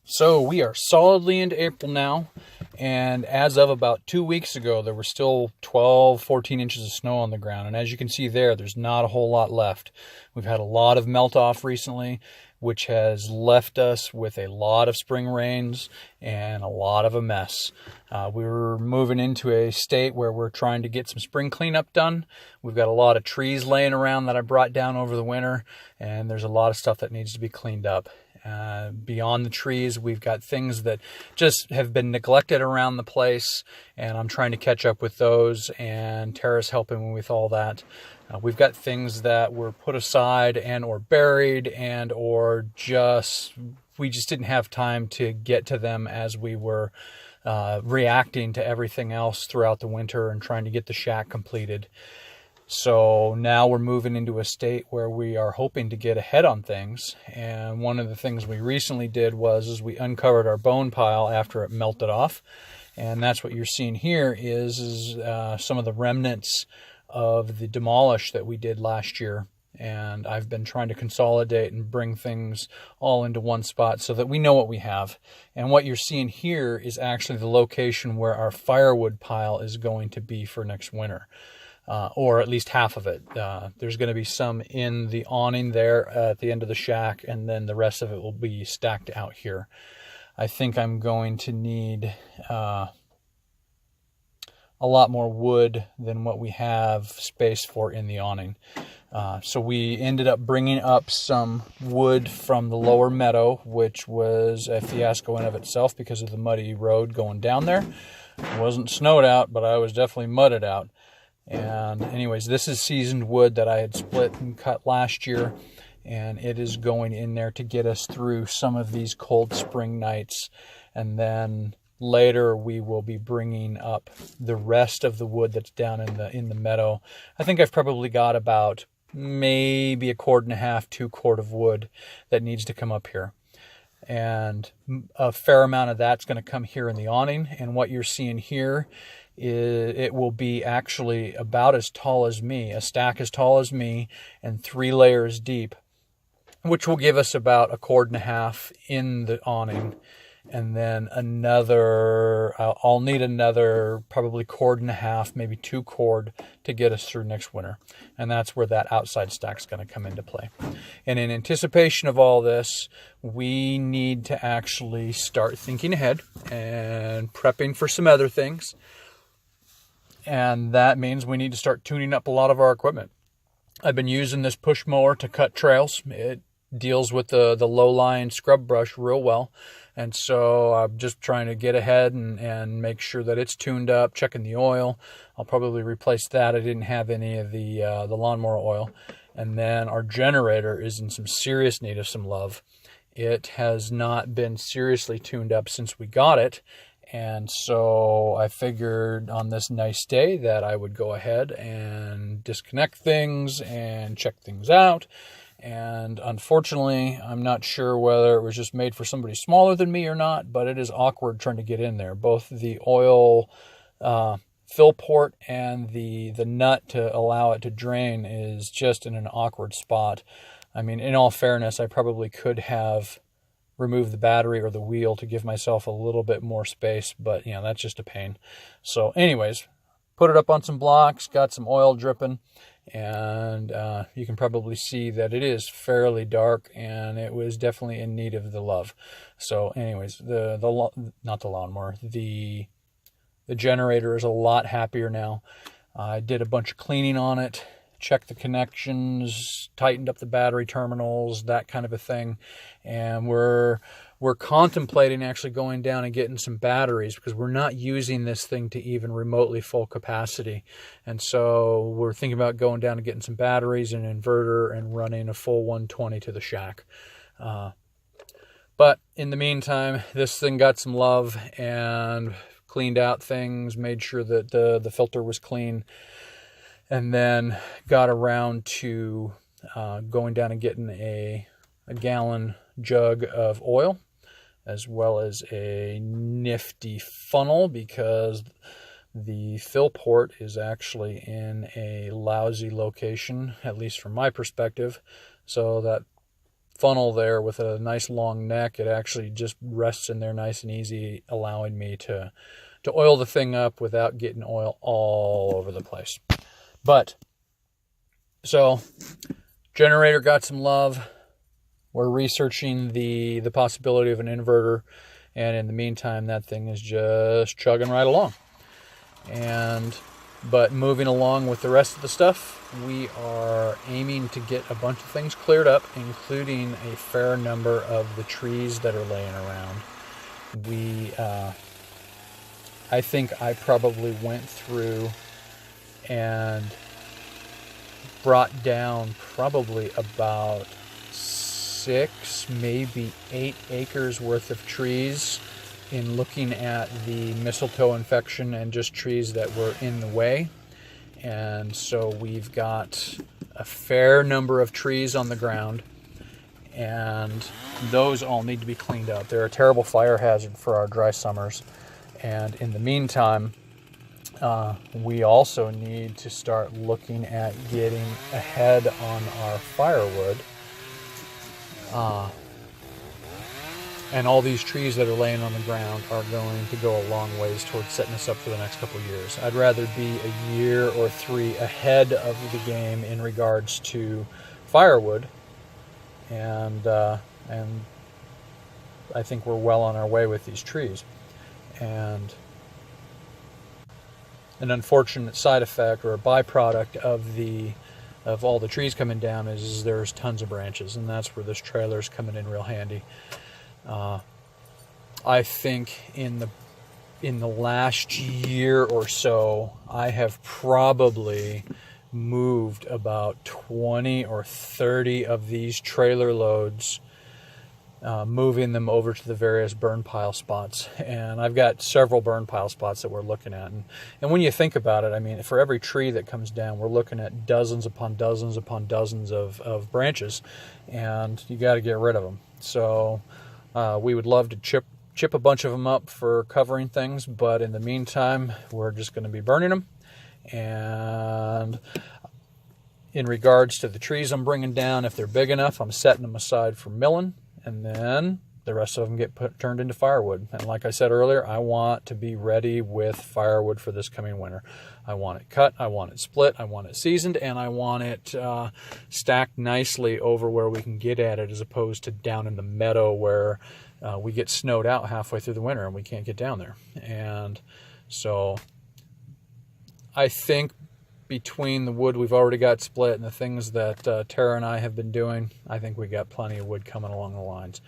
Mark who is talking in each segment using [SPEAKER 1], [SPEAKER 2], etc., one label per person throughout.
[SPEAKER 1] So we are solidly into April now, and as of about 2 weeks ago, there were still 12, 14 inches of snow on the ground. And as you can see there's not a whole lot left. We've had a lot of melt off recently, which has left us with a lot of spring rains and a lot of a mess. We're moving into a state where we're trying to get some spring cleanup done. We've got a lot of trees laying around that I brought down over the winter, and there's a lot of stuff that needs to be cleaned up. Beyond the trees, we've got things that just have been neglected around the place, and I'm trying to catch up with those, and Tara's helping me with all that. We've got things that were put aside and or buried and or we just didn't have time to get to them as we were reacting to everything else throughout the winter and trying to get the shack completed. So now we're moving into a state where we are hoping to get ahead on things. And one of the things we recently did was we uncovered our bone pile after it melted off. And that's what you're seeing here is some of the remnants of the demolish that we did last year. And I've been trying to consolidate and bring things all into one spot so that we know what we have. And what you're seeing here is actually the location where our firewood pile is going to be for next winter. Or at least half of it. There's going to be some in the awning there at the end of the shack, and then the rest of it will be stacked out here. I think I'm going to need a lot more wood than what we have space for in the awning. So we ended up bringing up some wood from the lower meadow, which was a fiasco in of itself because of the muddy road going down there. It wasn't snowed out, but I was definitely mudded out. And anyways, this is seasoned wood that I had split and cut last year, and it is going in there to get us through some of these cold spring nights. And then later we will be bringing up the rest of the wood that's down in the meadow. I think I've probably got about maybe 1.5 cords, 2 cords of wood that needs to come up here. And a fair amount of that's going to come here in the awning. And what you're seeing here, it will be actually about as tall as me, a stack as tall as me, and 3 layers deep, which will give us about 1.5 cords in the awning. And then I'll need another probably 1.5 cords, maybe 2 cords to get us through next winter. And that's where that outside stack's going to come into play. And in anticipation of all this, we need to actually start thinking ahead and prepping for some other things. And that means we need to start tuning up a lot of our equipment. I've been using this push mower to cut trails. It deals with the low-lying scrub brush real well. And so I'm just trying to get ahead and make sure that it's tuned up, checking the oil. I'll probably replace that. I didn't have any of the lawnmower oil. And then our generator is in some serious need of some love. It has not been seriously tuned up since we got it. And so I figured on this nice day that I would go ahead and disconnect things and check things out. And unfortunately, I'm not sure whether it was just made for somebody smaller than me or not, but it is awkward trying to get in there. Both the oil fill port and the nut to allow it to drain is just in an awkward spot. I mean, in all fairness, I probably could have remove the battery or the wheel to give myself a little bit more space, but that's just a pain. So anyways, put it up on some blocks, got some oil dripping, and you can probably see that it is fairly dark, and it was definitely in need of the love. So anyways, not the lawnmower, the generator is a lot happier now. I did a bunch of cleaning on it, checked the connections, tightened up the battery terminals, that kind of a thing. And we're contemplating actually going down and getting some batteries because we're not using this thing to even remotely full capacity. And so we're thinking about going down and getting some batteries and an inverter and running a full 120 to the shack. But in the meantime, this thing got some love and cleaned out things, made sure that the filter was clean. And then got around to going down and getting a gallon jug of oil, as well as a nifty funnel, because the fill port is actually in a lousy location, at least from my perspective. So that funnel there with a nice long neck. It actually just rests in there nice and easy, allowing me to oil the thing up without getting oil all over the place. But, so, generator got some love. We're researching the possibility of an inverter. And in the meantime, that thing is just chugging right along. But moving along with the rest of the stuff, we are aiming to get a bunch of things cleared up, including a fair number of the trees that are laying around. I think I probably went through and brought down probably about 6, maybe 8 acres worth of trees in looking at the mistletoe infection and just trees that were in the way. And so we've got a fair number of trees on the ground, and those all need to be cleaned up. They're a terrible fire hazard for our dry summers. And in the meantime, we also need to start looking at getting ahead on our firewood. And all these trees that are laying on the ground are going to go a long ways towards setting us up for the next couple of years. I'd rather be a year or 3 ahead of the game in regards to firewood, and I think we're well on our way with these trees. And an unfortunate side effect or a byproduct of all the trees coming down is there's tons of branches, and that's where this trailer is coming in real handy. I think in the last year or so, I have probably moved about 20 or 30 of these trailer loads, moving them over to the various burn pile spots. And I've got several burn pile spots that we're looking at. And when you think about it, I mean, for every tree that comes down, we're looking at dozens upon dozens upon dozens of branches, and you got to get rid of them. So we would love to chip a bunch of them up for covering things, but in the meantime, we're just going to be burning them. And in regards to the trees I'm bringing down, if they're big enough, I'm setting them aside for milling, and then the rest of them get turned into firewood. And like I said earlier, I want to be ready with firewood for this coming winter. I want it cut, I want it split, I want it seasoned, and I want it stacked nicely over where we can get at it, as opposed to down in the meadow where we get snowed out halfway through the winter and we can't get down there. And so I think between the wood we've already got split and the things that Tara and I have been doing, I think we got plenty of wood coming along the lines.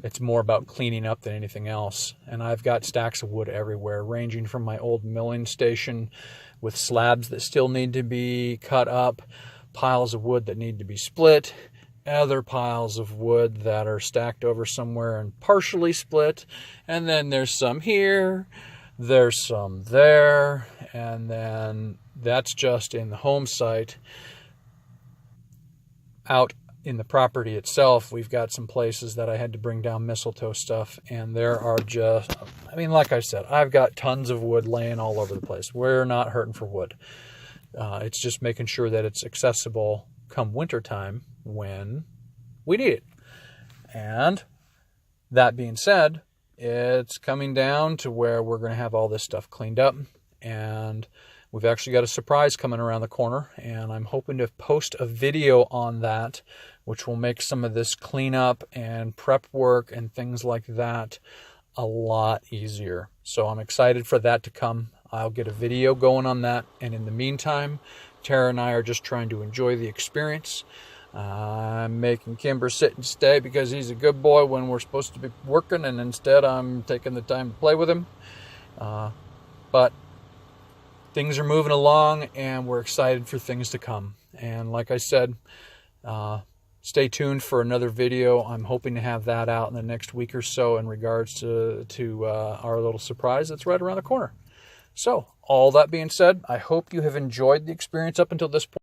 [SPEAKER 1] It's more about cleaning up than anything else. And I've got stacks of wood everywhere, ranging from my old milling station with slabs that still need to be cut up, piles of wood that need to be split, other piles of wood that are stacked over somewhere and partially split, and then there's some here, there's some there, and then that's just in the home site. Out in the property itself, we've got some places that I had to bring down mistletoe stuff, and there are just, I mean, like I said, I've got tons of wood laying all over the place. We're not hurting for wood. It's just making sure that it's accessible come wintertime when we need it. And that being said, it's coming down to where we're going to have all this stuff cleaned up, and we've actually got a surprise coming around the corner, and I'm hoping to post a video on that, which will make some of this cleanup and prep work and things like that a lot easier. So I'm excited for that to come. I'll get a video going on that, and in the meantime, Tara and I are just trying to enjoy the experience. I'm making Kimber sit and stay because he's a good boy when we're supposed to be working, and instead I'm taking the time to play with him. But things are moving along, and we're excited for things to come. And like I said, stay tuned for another video. I'm hoping to have that out in the next week or so in regards to our little surprise that's right around the corner. So, all that being said, I hope you have enjoyed the experience up until this point.